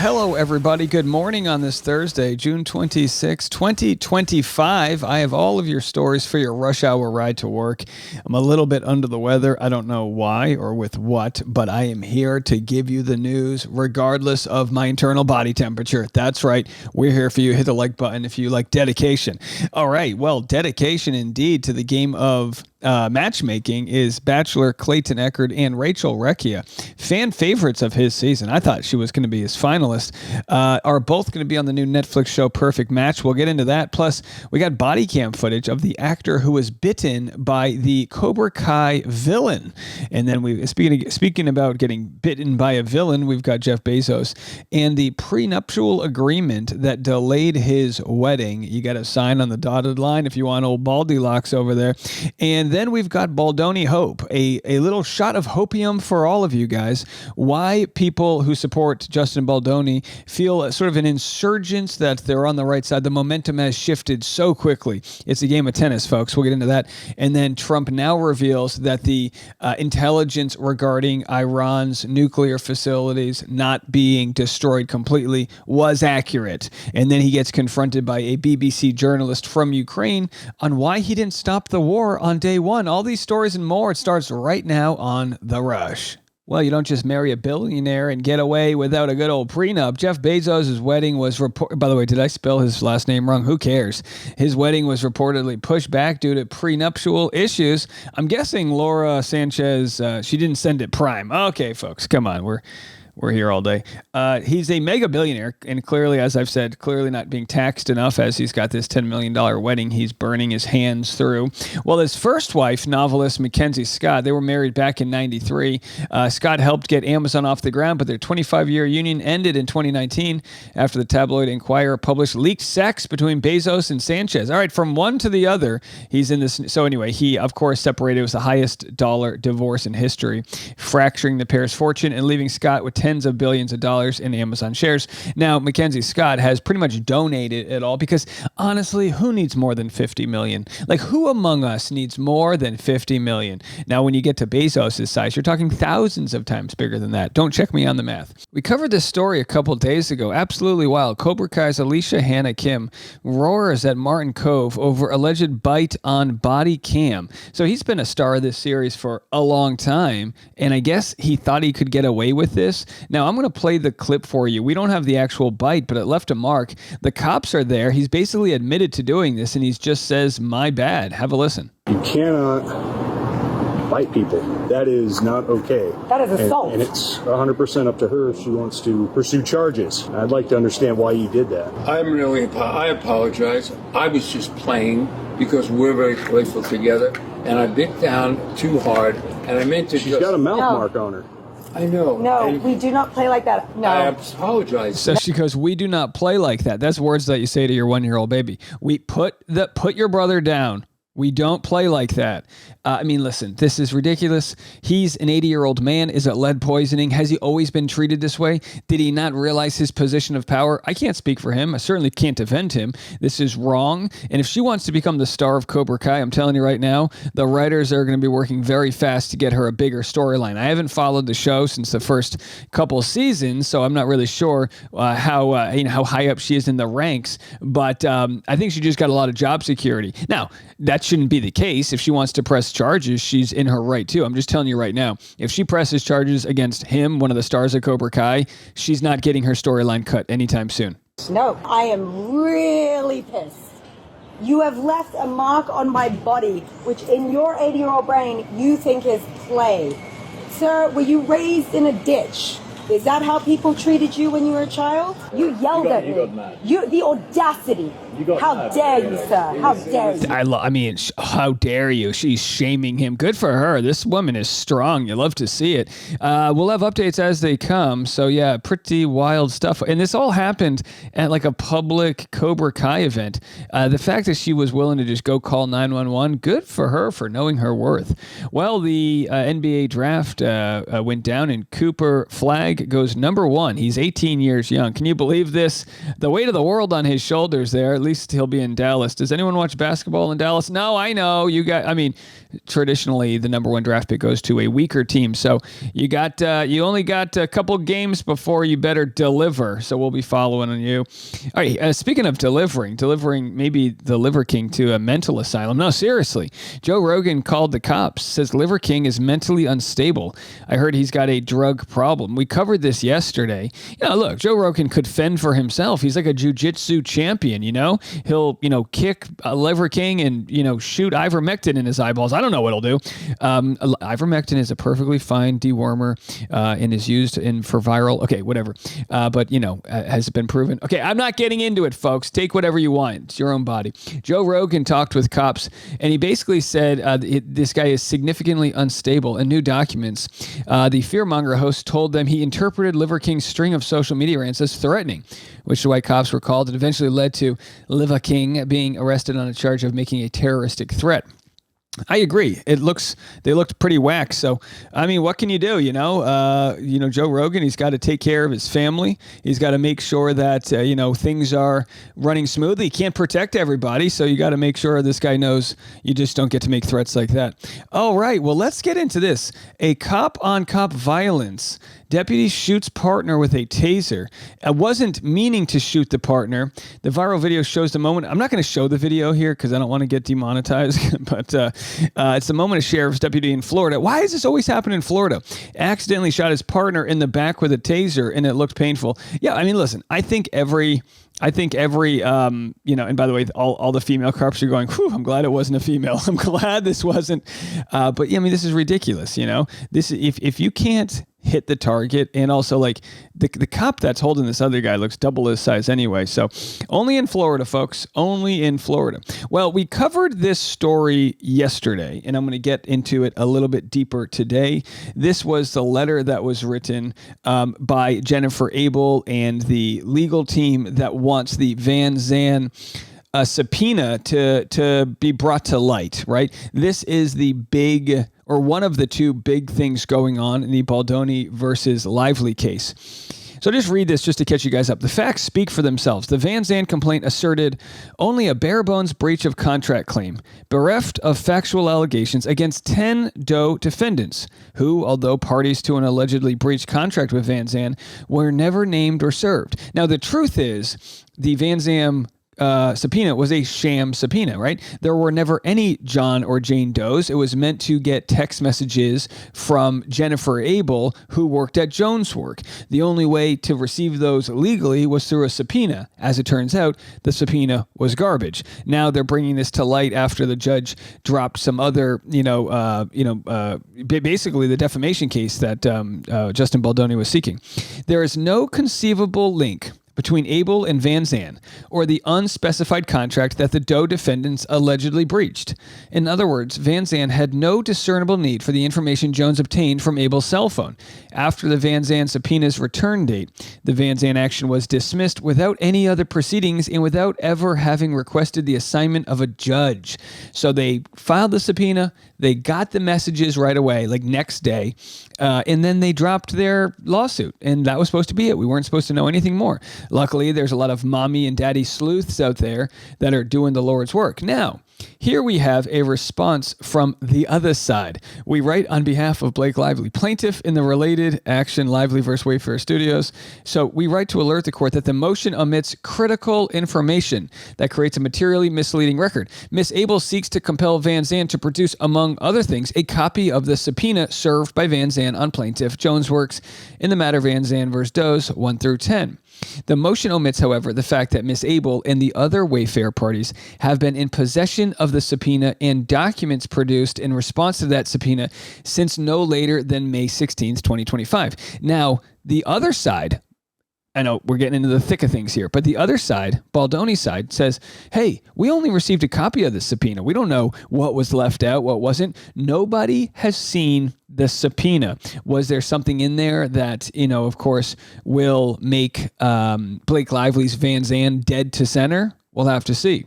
hello, everybody. Good morning on this Thursday, June 26, 2025. I have all of your stories for your rush hour ride to work. I'm a little bit under the weather. I don't know why or with what, but I am here to give you the news regardless of my internal body temperature. That's right. We're here for you. Hit the like button if you like dedication. All right. Well, dedication indeed to the game of matchmaking is Bachelor Clayton Echard and Rachel Recchia. Fan favorites of his season. I thought she was going to be his finalist. Are both going to be on the new Netflix show Perfect Match. We'll get into that. Plus, we got body cam footage of the actor who was bitten by the Cobra Kai villain. And then speaking about getting bitten by a villain, we've got Jeff Bezos and the prenuptial agreement that delayed his wedding. You got to sign on the dotted line if you want old Baldy locks over there. And then we've got Baldoni Hope, a little shot of hopium for all of you guys. Why people who support Justin Baldoni feel sort of an insurgence that they're on the right side. The momentum has shifted so quickly. It's a game of tennis, folks. We'll get into that. And then Trump now reveals that the intelligence regarding Iran's nuclear facilities not being destroyed completely was accurate. And then he gets confronted by a BBC journalist from Ukraine on why he didn't stop the war on day one. All these stories and more. It starts right now on The Rush. Well, you don't just marry a billionaire and get away without a good old prenup. Jeff Bezos' wedding was by the way, did I spell his last name wrong? Who cares? His wedding was reportedly pushed back due to prenuptial issues. I'm guessing Laura Sanchez, she didn't send it prime. Okay, folks, come on. We're here all day. He's a mega billionaire, and clearly, as I've said, clearly not being taxed enough as he's got this $10 million wedding he's burning his hands through. Well, his first wife, novelist Mackenzie Scott, they were married back in 93. Scott helped get Amazon off the ground, but their 25-year union ended in 2019 after the tabloid Inquirer published leaked sex between Bezos and Sanchez. All right, from one to the other, he's in this. So anyway, he, of course, separated. It was the highest dollar divorce in history, fracturing the pair's fortune and leaving Scott with tens of billions of dollars in Amazon shares. Now, Mackenzie Scott has pretty much donated it all because, honestly, who needs more than 50 million? Like, who among us needs more than 50 million? Now, when you get to Bezos' size, you're talking thousands of times bigger than that. Don't check me on the math. We covered this story a couple days ago. Absolutely wild. Cobra Kai's Alicia Hannah Kim roars at Martin Kove over alleged bite on body cam. So he's been a star of this series for a long time, and I guess he thought he could get away with this. Now, I'm going to play the clip for you. We don't have the actual bite, but it left a mark. The cops are there. He's basically admitted to doing this, and he just says, my bad. Have a listen. You cannot bite people. That is not okay. That is assault. And it's 100% up to her if she wants to pursue charges. I'd like to understand why you did that. I apologize. I was just playing because we're very playful together, and I bit down too hard, and I meant to She's got a mouth mark on her. I know. No, we do not play like that. No. I apologize. So she goes, we do not play like that. That's words that you say to your 1-year-old baby. We put your brother down. We don't play like that. I mean, listen, this is ridiculous. He's an 80-year-old man. Is it lead poisoning? Has he always been treated this way? Did he not realize his position of power? I can't speak for him. I certainly can't defend him. This is wrong. And if she wants to become the star of Cobra Kai, I'm telling you right now, the writers are going to be working very fast to get her a bigger storyline. I haven't followed the show since the first couple seasons, so I'm not really sure how high up she is in the ranks. But I think she just got a lot of job security. Now, that shouldn't be the case. If she wants to press charges, she's in her right too. I'm just telling you right now, if she presses charges against him, one of the stars of Cobra Kai, she's not getting her storyline cut anytime soon. No, I am really pissed. You have left a mark on my body, which in your 80-year-old brain, you think is play. Sir, were you raised in a ditch? Is that how people treated you when you were a child? You yelled at me. The audacity. How dare you, sir? How dare you? How dare you? She's shaming him. Good for her. This woman is strong. You love to see it. We'll have updates as they come. So yeah, pretty wild stuff. And this all happened at like a public Cobra Kai event. The fact that she was willing to just go call 911, good for her for knowing her worth. Well, the NBA draft went down and Cooper Flagg tag goes number 1. He's 18 years young. Can you believe this? The weight of the world on his shoulders there. At least he'll be in Dallas. Does anyone watch basketball in Dallas? No, I know. Traditionally, the number 1 draft pick goes to a weaker team. So you only got a couple games before you better deliver. So we'll be following on you. All right. Speaking of delivering maybe the Liver King to a mental asylum. No, seriously. Joe Rogan called the cops, says Liver King is mentally unstable. I heard he's got a drug problem. We covered this yesterday. Look, Joe Rogan could fend for himself. He's like a jiu-jitsu champion, He'll, kick Liver King and, shoot ivermectin in his eyeballs. I don't know what he'll do. Ivermectin is a perfectly fine dewormer and is used for viral. Okay, whatever. But, has been proven. Okay, I'm not getting into it, folks. Take whatever you want. It's your own body. Joe Rogan talked with cops, and he basically said this guy is significantly unstable. In new documents, the fearmonger host told them he interpreted Liver King's string of social media rants as threatening, which is why cops were called. It eventually led to Liver King being arrested on a charge of making a terroristic threat. I agree. They looked pretty whack. So, what can you do? Joe Rogan, he's got to take care of his family. He's got to make sure that, things are running smoothly. He can't protect everybody. So you got to make sure this guy knows you just don't get to make threats like that. All right. Well, let's get into this. A cop on cop violence. Deputy shoots partner with a taser. I wasn't meaning to shoot the partner. The viral video shows the moment. I'm not going to show the video here because I don't want to get demonetized, but it's the moment a sheriff's deputy in Florida. Why does this always happen in Florida? Accidentally shot his partner in the back with a taser, and it looked painful. Yeah, listen, I think every, and by the way, all the female cops are going, whew, I'm glad it wasn't a female. I'm glad this wasn't. But this is ridiculous. This, if you can't hit the target, and also like the cop that's holding this other guy looks double his size anyway. So only in Florida, folks, only in Florida. Well, we covered this story yesterday, and I'm going to get into it a little bit deeper today. This was the letter that was written by Jennifer Abel and the legal team that wants the Van Zandt subpoena to be brought to light, right? This is the big, or one of the two big things going on in the Baldoni versus Lively case. So just read this just to catch you guys up. The facts speak for themselves. The Van Zandt complaint asserted only a bare-bones breach of contract claim, bereft of factual allegations against 10 Doe defendants, who, although parties to an allegedly breached contract with Van Zandt, were never named or served. Now, the truth is, the Van Zandt subpoena was a sham subpoena, right? There were never any John or Jane Does. It was meant to get text messages from Jennifer Abel, who worked at Jones Work. The only way to receive those legally was through a subpoena. As it turns out, the subpoena was garbage. Now they're bringing this to light after the judge dropped some other, basically the defamation case that Justin Baldoni was seeking. There is no conceivable link between Abel and Van Zandt, or the unspecified contract that the Doe defendants allegedly breached. In other words, Van Zandt had no discernible need for the information Jones obtained from Abel's cell phone. After the Van Zandt subpoena's return date, the Van Zandt action was dismissed without any other proceedings and without ever having requested the assignment of a judge. So they filed the subpoena, they got the messages right away, like next day, and then they dropped their lawsuit, and that was supposed to be it. We weren't supposed to know anything more. Luckily, there's a lot of mommy and daddy sleuths out there that are doing the Lord's work. Now, here we have a response from the other side. We write on behalf of Blake Lively, plaintiff in the related action Lively vs. Wayfair Studios. So we write to alert the court that the motion omits critical information that creates a materially misleading record. Ms. Abel seeks to compel Van Zandt to produce, among other things, a copy of the subpoena served by Van Zandt on plaintiff Jones Works in the matter Van Zandt vs. Does 1 through 10. The motion omits, however, the fact that Ms. Abel and the other Wayfair parties have been in possession of the subpoena and documents produced in response to that subpoena since no later than May 16th, 2025. Now, the other side, I know we're getting into the thick of things here, but the other side, Baldoni's side, says, hey, we only received a copy of the subpoena. We don't know what was left out, what wasn't. Nobody has seen the subpoena. Was there something in there that, of course, will make Blake Lively's Van Zandt dead to center? We'll have to see.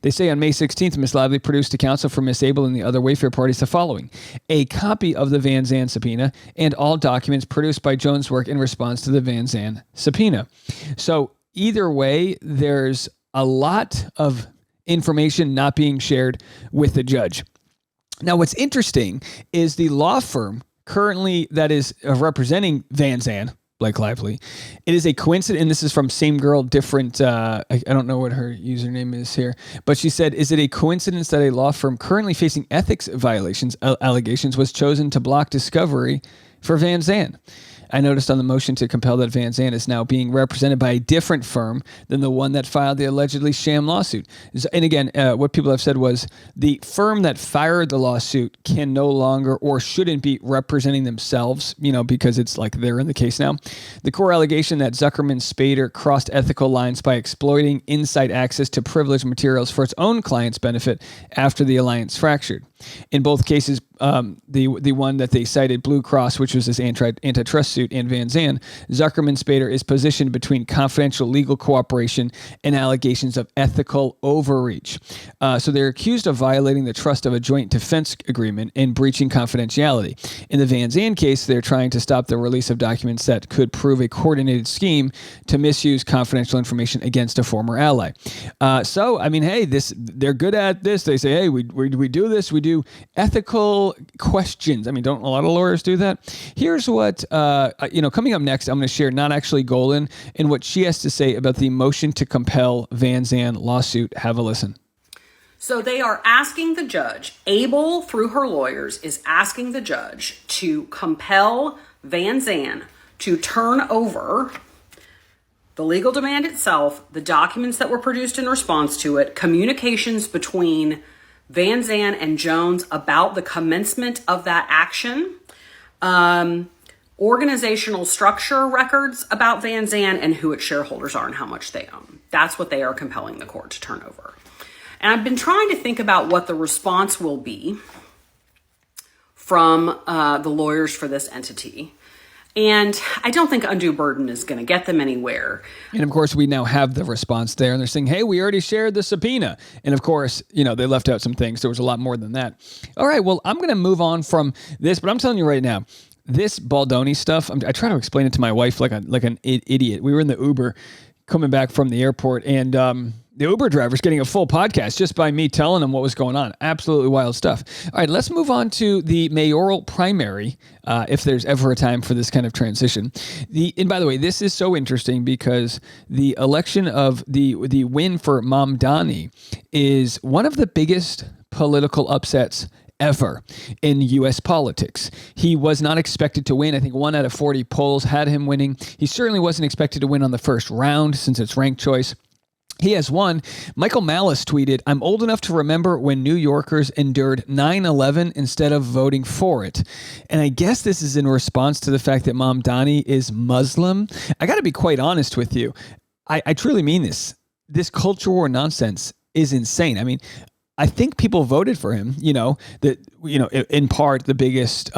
They say on May 16th, Ms. Lively produced to counsel for Ms. Abel and the other Wayfair parties the following: a copy of the Van Zandt subpoena and all documents produced by Jones' work in response to the Van Zandt subpoena. So either way, there's a lot of information not being shared with the judge. Now, what's interesting is the law firm currently that is representing Van Zandt, Blake Lively, it is a coincidence, and this is from Same Girl, Different, I don't know what her username is here, but she said, is it a coincidence that a law firm currently facing ethics violations allegations was chosen to block discovery for Van Zandt? I noticed on the motion to compel that Van Zandt is now being represented by a different firm than the one that filed the allegedly sham lawsuit. And again, what people have said was the firm that fired the lawsuit can no longer or shouldn't be representing themselves, because it's like they're in the case now. The core allegation that Zuckerman Spader crossed ethical lines by exploiting inside access to privileged materials for its own clients' benefit after the alliance fractured. In both cases, the one that they cited, Blue Cross, which was this antitrust suit, and Van Zandt, Zuckerman Spader is positioned between confidential legal cooperation and allegations of ethical overreach. So they're accused of violating the trust of a joint defense agreement and breaching confidentiality. In the Van Zandt case, they're trying to stop the release of documents that could prove a coordinated scheme to misuse confidential information against a former ally. Hey, they're good at this. They say, hey, we do this. We do ethical questions. Don't a lot of lawyers do that? Here's what, coming up next, I'm going to share not actually Golan and what she has to say about the motion to compel Van Zandt lawsuit. Have a listen. So they are asking the judge, Abel through her lawyers is asking the judge to compel Van Zandt to turn over the legal demand itself, the documents that were produced in response to it, communications between Van Zandt and Jones about the commencement of that action, organizational structure records about Van Zandt and who its shareholders are and how much they own. That's what they are compelling the court to turn over. And I've been trying to think about what the response will be from the lawyers for this entity. And I don't think undue burden is going to get them anywhere. And of course, we now have the response there. And they're saying, hey, we already shared the subpoena. And of course, they left out some things. There was a lot more than that. All right, well, I'm going to move on from this. But I'm telling you right now, this Baldoni stuff, I try to explain it to my wife like an idiot. We were in the Uber coming back from the airport, and the Uber driver's getting a full podcast just by me telling him what was going on. Absolutely wild stuff. All right, let's move on to the mayoral primary, if there's ever a time for this kind of transition. And by the way, this is so interesting because the election of the win for Mamdani is one of the biggest political upsets ever in U.S. politics. He was not expected to win. I think 1 out of 40 polls had him winning. He certainly wasn't expected to win on the first round since it's ranked choice. He has won. Michael Malice tweeted, I'm old enough to remember when New Yorkers endured 9/11 instead of voting for it. And I guess this is in response to the fact that Mamdani is Muslim. I got to be quite honest with you. I truly mean this. This culture war nonsense is insane. I think people voted for him, in part the biggest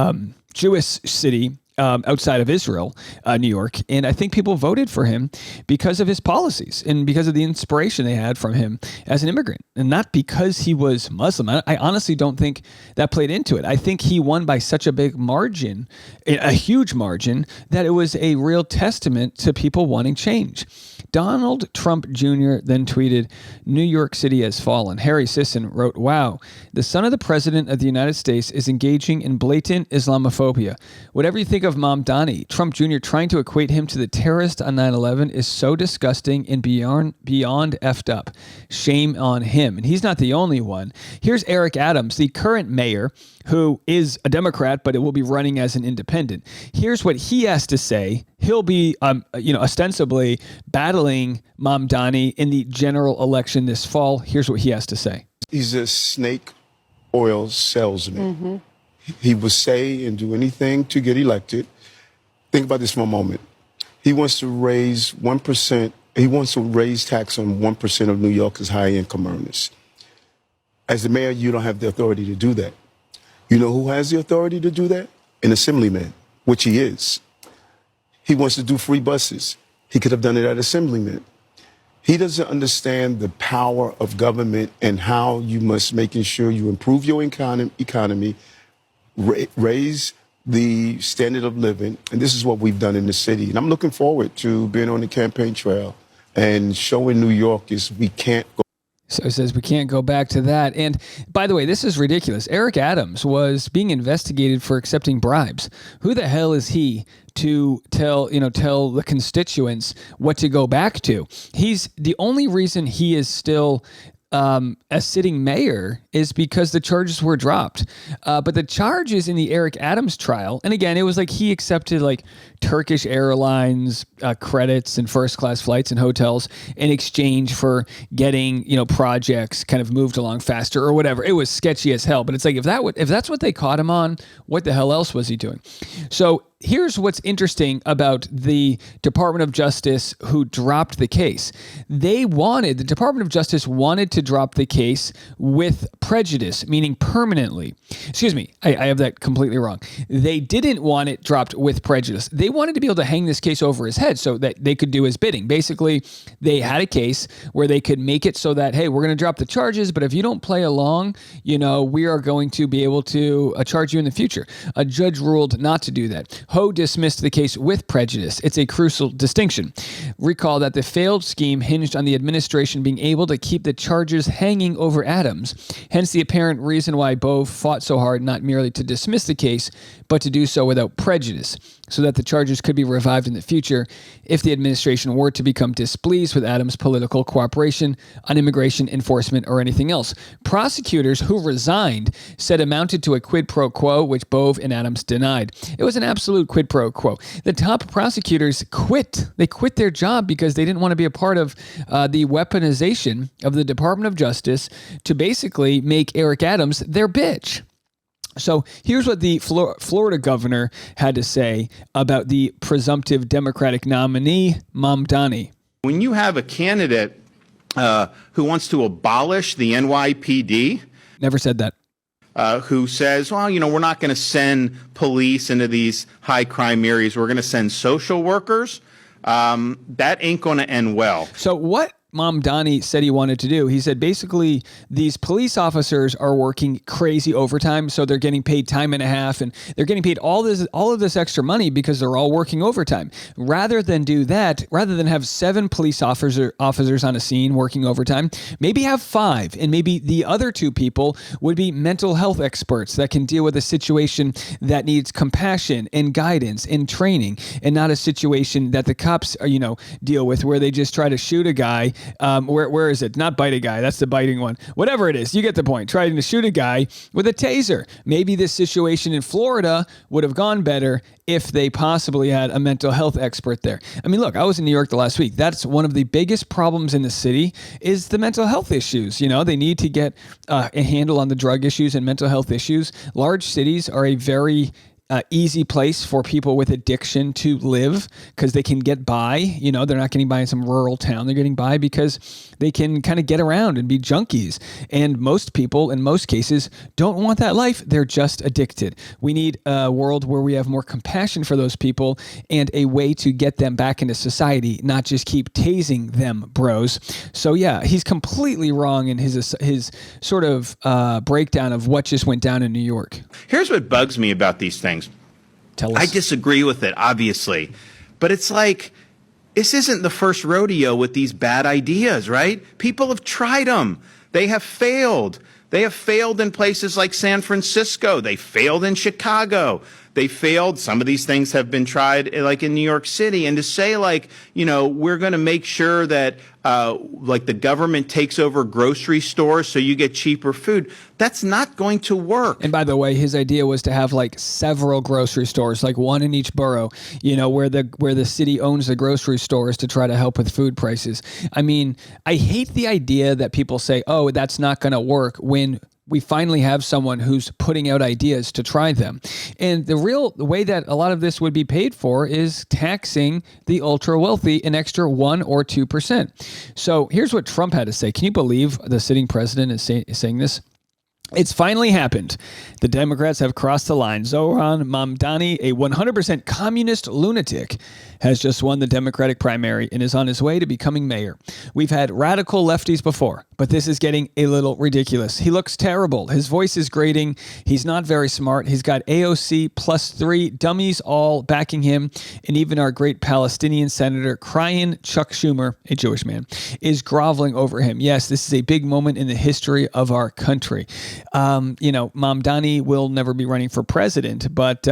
Jewish city outside of Israel, New York. And I think people voted for him because of his policies and because of the inspiration they had from him as an immigrant, and not because he was Muslim. I honestly don't think that played into it. I think he won by such a big margin, a huge margin, that it was a real testament to people wanting change. Donald Trump Jr. then tweeted, New York City has fallen. Harry Sisson wrote, wow, the son of the president of the United States is engaging in blatant Islamophobia. Whatever you think of Mamdani, Trump Jr. trying to equate him to the terrorist on 9/11 is so disgusting and beyond effed up. Shame on him. And he's not the only one. Here's Eric Adams, the current mayor, who is a Democrat, but it will be running as an independent. Here's what he has to say. He'll be, ostensibly battling Mamdani in the general election this fall. Here's what he has to say. He's a snake oil salesman. Mm-hmm. He will say and do anything to get elected. Think about this for a moment. He wants to raise 1%. He wants to raise tax on 1% of New York's high-income earners. As the mayor, you don't have the authority to do that. You know who has the authority to do that? An assemblyman, which he is. He wants to do free buses. He could have done it at assemblyman. He doesn't understand the power of government and how you must making sure you improve your economy, raise the standard of living. And this is what we've done in the city. And I'm looking forward to being on the campaign trail and showing New Yorkers we can't go. So it says we can't go back to that. And by the way, this is ridiculous. Eric Adams was being investigated for accepting bribes. Who the hell is he to tell the constituents what to go back to? He's the only reason he is still a sitting mayor is because the charges were dropped. But the charges in the Eric Adams trial, and again, it was like he accepted like Turkish Airlines credits and first class flights and hotels in exchange for getting, projects kind of moved along faster or whatever. It was sketchy as hell. But it's like, if that's what they caught him on, what the hell else was he doing? So here's what's interesting about the Department of Justice who dropped the case. The Department of Justice wanted to drop the case with prejudice, meaning permanently. Excuse me, I have that completely wrong. They didn't want it dropped with prejudice. They wanted to be able to hang this case over his head so that they could do his bidding. Basically, they had a case where they could make it so that, hey, we're going to drop the charges, but if you don't play along, we are going to be able to charge you in the future. A judge ruled not to do that. Ho dismissed the case with prejudice. It's a crucial distinction. Recall that the failed scheme hinged on the administration being able to keep the charges hanging over Adams, hence the apparent reason why Bo fought so hard not merely to dismiss the case, but to do so without prejudice, so that the charges could be revived in the future if the administration were to become displeased with Adams' political cooperation on immigration enforcement or anything else. Prosecutors who resigned said amounted to a quid pro quo, which Bove and Adams denied. It was an absolute quid pro quo. The top prosecutors quit. They quit their job because they didn't want to be a part of the weaponization of the Department of Justice to basically make Eric Adams their bitch. So here's what the Florida governor had to say about the presumptive Democratic nominee, Mamdani. When you have a candidate who wants to abolish the NYPD, never said that. Who says, well, we're not going to send police into these high crime areas. We're going to send social workers. That ain't going to end well. So what Mamdani said he wanted to do, he said basically these police officers are working crazy overtime, so they're getting paid time and a half, and they're getting paid all of this extra money because they're all working overtime. Rather than have 7 police officers on a scene working overtime, maybe have 5, and maybe the other 2 people would be mental health experts that can deal with a situation that needs compassion and guidance and training, and not a situation that the cops deal with where they just try to shoot a guy. Where is it? Not bite a guy. That's the biting one. Whatever it is, you get the point. Trying to shoot a guy with a taser. Maybe this situation in Florida would have gone better if they possibly had a mental health expert there. I mean, look, I was in New York the last week. That's one of the biggest problems in the city is the mental health issues. They need to get a handle on the drug issues and mental health issues. Large cities are a very easy place for people with addiction to live because they can get by. They're not getting by in some rural town. They're getting by because they can kind of get around and be junkies. And most people, in most cases, don't want that life. They're just addicted. We need a world where we have more compassion for those people and a way to get them back into society, not just keep tasing them, bros. So yeah, he's completely wrong in his sort of breakdown of what just went down in New York. Here's what bugs me about these things. Tell us. I disagree with it, obviously. But it's like, this isn't the first rodeo with these bad ideas, right? People have tried them. They have failed. They have failed in places like San Francisco. They failed in Chicago. They failed. Some of these things have been tried like in New York City. And to say we're going to make sure that the government takes over grocery stores so you get cheaper food, that's not going to work. And by the way, his idea was to have several grocery stores, one in each borough, where the city owns the grocery stores to try to help with food prices. I mean, I hate the idea that people say, oh, that's not going to work when we finally have someone who's putting out ideas to try them. And the way that a lot of this would be paid for is taxing the ultra wealthy an extra 1 or 2%. So here's what Trump had to say. Can you believe the sitting president is saying this? It's finally happened. The Democrats have crossed the line. Zohran Mamdani, a 100% communist lunatic, has just won the Democratic primary and is on his way to becoming mayor. We've had radical lefties before, but this is getting a little ridiculous. He looks terrible. His voice is grating. He's not very smart. He's got AOC +3 dummies all backing him, and even our great Palestinian senator, crying Chuck Schumer, a Jewish man, is groveling over him. Yes, this is a big moment in the history of our country. Mamdani will never be running for president, but,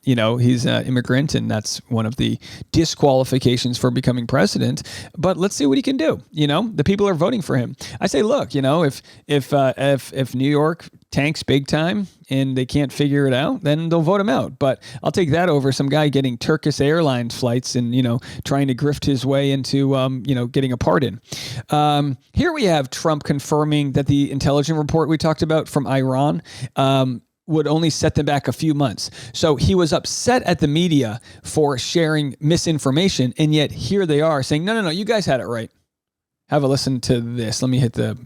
he's an immigrant, and that's one of the disqualifications for becoming president. But let's see what he can do. The people are voting for him. I say, look, if New York tanks big time and they can't figure it out, then they'll vote him out. But I'll take that over some guy getting Turkish Airlines flights and, trying to grift his way into, getting a pardon. Here we have Trump confirming that the intelligence report we talked about from Iran would only set them back a few months. So he was upset at the media for sharing misinformation, and yet here they are saying, no, you guys had it right. Have a listen to this. Let me hit the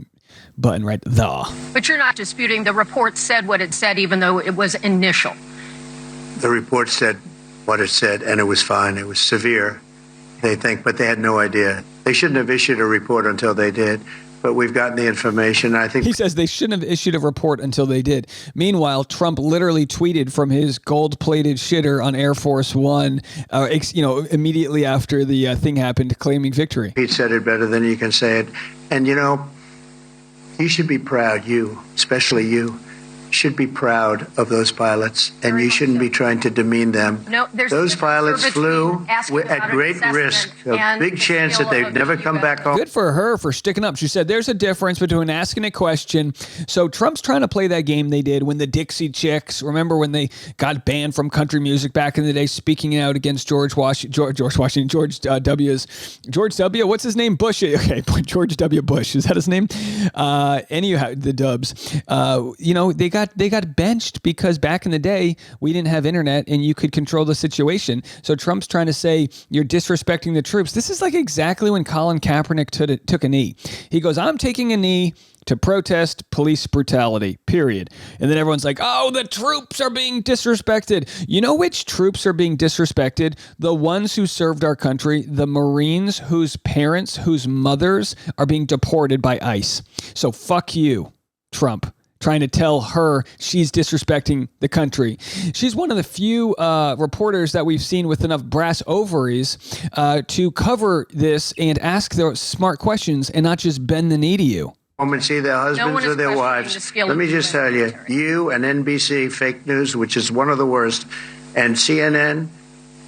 button right there. But you're not disputing the report said what it said, even though it was initial. The report said what it said, and it was fine. It was severe, they think, but they had no idea. They shouldn't have issued a report until they did. But we've gotten the information. I think he says they shouldn't have issued a report until they did. Meanwhile, Trump literally tweeted from his gold-plated shitter on Air Force One, immediately after the thing happened, claiming victory. He said it better than you can say it. And, you should be proud, especially you, should be proud of those pilots, and you shouldn't be trying to demean them. No, those pilots flew at great risk, a big chance that they've never come back home. Good for her for sticking up. She said there's a difference between asking a question. So Trump's trying to play that game they did when the Dixie Chicks, remember when they got banned from country music back in the day, speaking out against George W. What's his name? Bush. Okay, George W. Bush. Is that his name? Anyhow, the Dubs. They got benched because back in the day, we didn't have internet and you could control the situation. So Trump's trying to say you're disrespecting the troops. This is like exactly when Colin Kaepernick took a knee. He goes, I'm taking a knee to protest police brutality, period. And then everyone's like, oh, the troops are being disrespected. You know which troops are being disrespected? The ones who served our country, the Marines whose parents, whose mothers are being deported by ICE. So fuck you, Trump, trying to tell her she's disrespecting the country. She's one of the few reporters that we've seen with enough brass ovaries to cover this and ask their smart questions and not just bend the knee to you. And see their husbands or their wives. Let me just tell you, you and NBC, fake news, which is one of the worst, and CNN,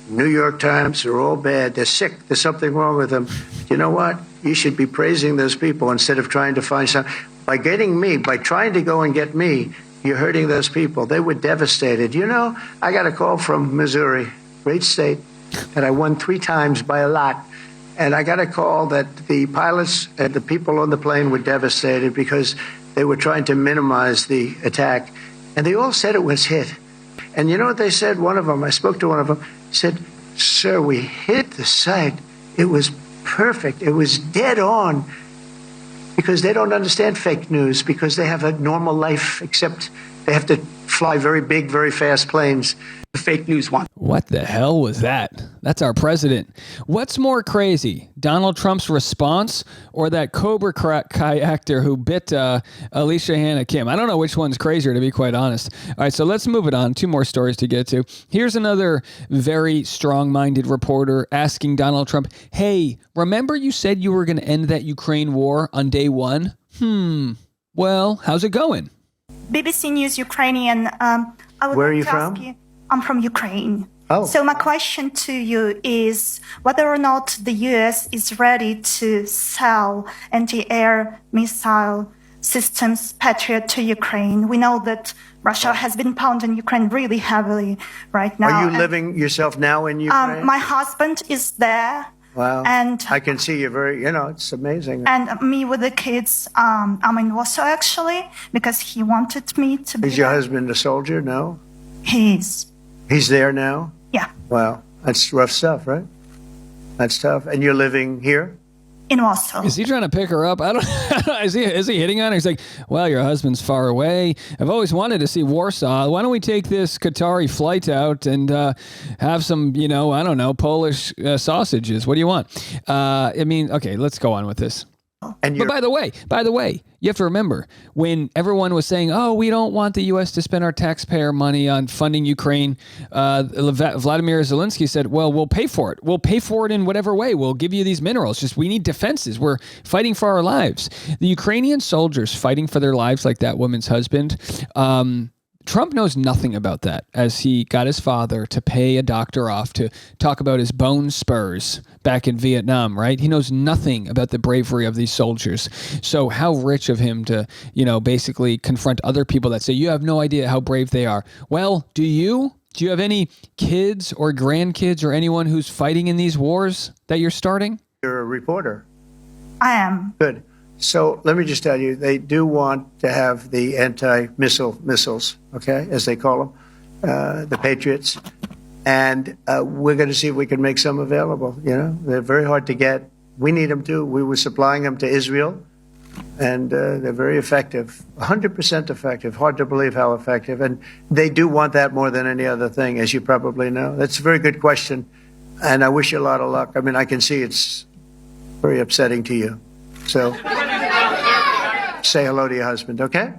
New York Times, are all bad. They're sick. There's something wrong with them. You know what? You should be praising those people instead of trying to find some. By trying to go and get me, you're hurting those people. They were devastated. I got a call from Missouri, great state, that I won 3 times by a lot. And I got a call that the pilots and the people on the plane were devastated because they were trying to minimize the attack. And they all said it was hit. And you know what they said? One of them, I spoke to one of them, said, sir, we hit the site. It was perfect. It was dead on. Because they don't understand fake news, because they have a normal life, except they have to fly very big, very fast planes. The fake news one. What the hell was that? That's our president. What's more crazy, Donald Trump's response or that Cobra Kai actor who bit Alicia Hannah Kim? I don't know which one's crazier, to be quite honest. All right, so let's move it on. 2 more stories to get to. Here's another very strong-minded reporter asking Donald Trump, hey, remember you said you were going to end that Ukraine war on day 1? Well, how's it going? BBC News Ukrainian. Where are you from? I'm from Ukraine. Oh. So my question to you is whether or not the U.S. is ready to sell anti-air missile systems Patriot to Ukraine. We know that Russia has been pounding Ukraine really heavily right now. Are you living yourself now in Ukraine? My husband is there. Wow. And I can see you it's amazing. And me with the kids, I'm in Warsaw actually, because he wanted me to be. Is your husband a soldier? No? He's there now? Yeah. Wow. That's rough stuff, right? That's tough. And you're living here? in Warsaw. Is he trying to pick her up? I don't. Is he hitting on her? He's like, well, your husband's far away. I've always wanted to see Warsaw. Why don't we take this Qatari flight out and have some, I don't know, Polish sausages? What do you want? Okay, let's go on with this. But by the way, you have to remember when everyone was saying, "Oh, we don't want the U.S. to spend our taxpayer money on funding Ukraine," Vladimir Zelensky said, "Well, we'll pay for it. We'll pay for it in whatever way. We'll give you these minerals. Just we need defenses. We're fighting for our lives." The Ukrainian soldiers fighting for their lives, like that woman's husband. Trump knows nothing about that, as he got his father to pay a doctor off to talk about his bone spurs back in Vietnam, right? He knows nothing about the bravery of these soldiers. So how rich of him to, basically confront other people that say, you have no idea how brave they are. Well, do you? Do you have any kids or grandkids or anyone who's fighting in these wars that you're starting? You're a reporter. I am. Good. So let me just tell you, they do want to have the missiles, okay, as they call them, the Patriots. And we're going to see if we can make some available. They're very hard to get. We need them too. We were supplying them to Israel, and they're very effective, 100% effective. Hard to believe how effective. And they do want that more than any other thing, as you probably know. That's a very good question, and I wish you a lot of luck. I mean, I can see it's very upsetting to you. So say hello to your husband, okay?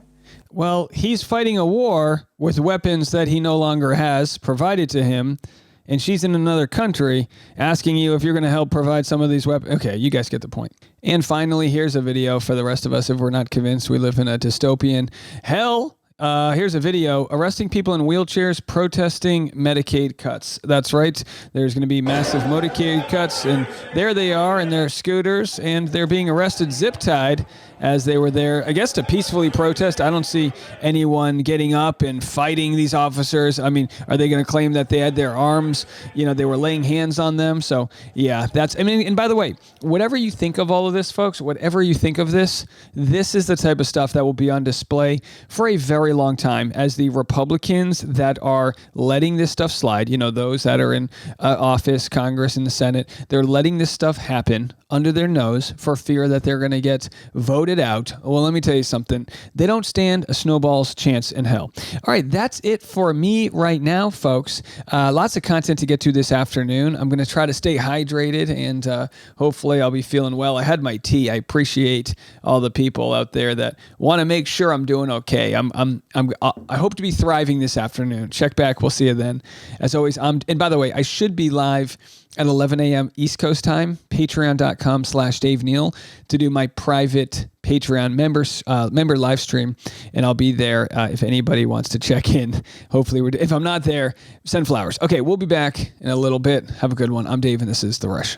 Well, he's fighting a war with weapons that he no longer has provided to him, and she's in another country asking you if you're going to help provide some of these weapons. Okay, you guys get the point. And finally, here's a video for the rest of us if we're not convinced we live in a dystopian hell. Here's a video arresting people in wheelchairs protesting Medicaid cuts. That's right. There's going to be massive Medicaid cuts, and there they are in their scooters, and they're being arrested zip-tied as they were there, I guess, to peacefully protest. I don't see anyone getting up and fighting these officers. I mean, are they going to claim that they had their arms, they were laying hands on them? So, yeah, and by the way, whatever you think of all of this, folks, whatever you think of this is the type of stuff that will be on display for a very long time as the Republicans that are letting this stuff slide, those that are in office, Congress, and the Senate, they're letting this stuff happen under their nose for fear that they're going to get voted out. Well, let me tell you something. They don't stand a snowball's chance in hell. All right, that's it for me right now, folks. Lots of content to get to this afternoon. I'm going to try to stay hydrated, and hopefully I'll be feeling well. I had my tea. I appreciate all the people out there that want to make sure I'm doing okay. I hope to be thriving this afternoon. Check back. We'll see you then. As always, and by the way, I should be live at 11 a.m. East Coast time, patreon.com/Dave Neal, to do my private Patreon member live stream. And I'll be there if anybody wants to check in. Hopefully, if I'm not there, send flowers. Okay, we'll be back in a little bit. Have a good one. I'm Dave, and this is The Rush.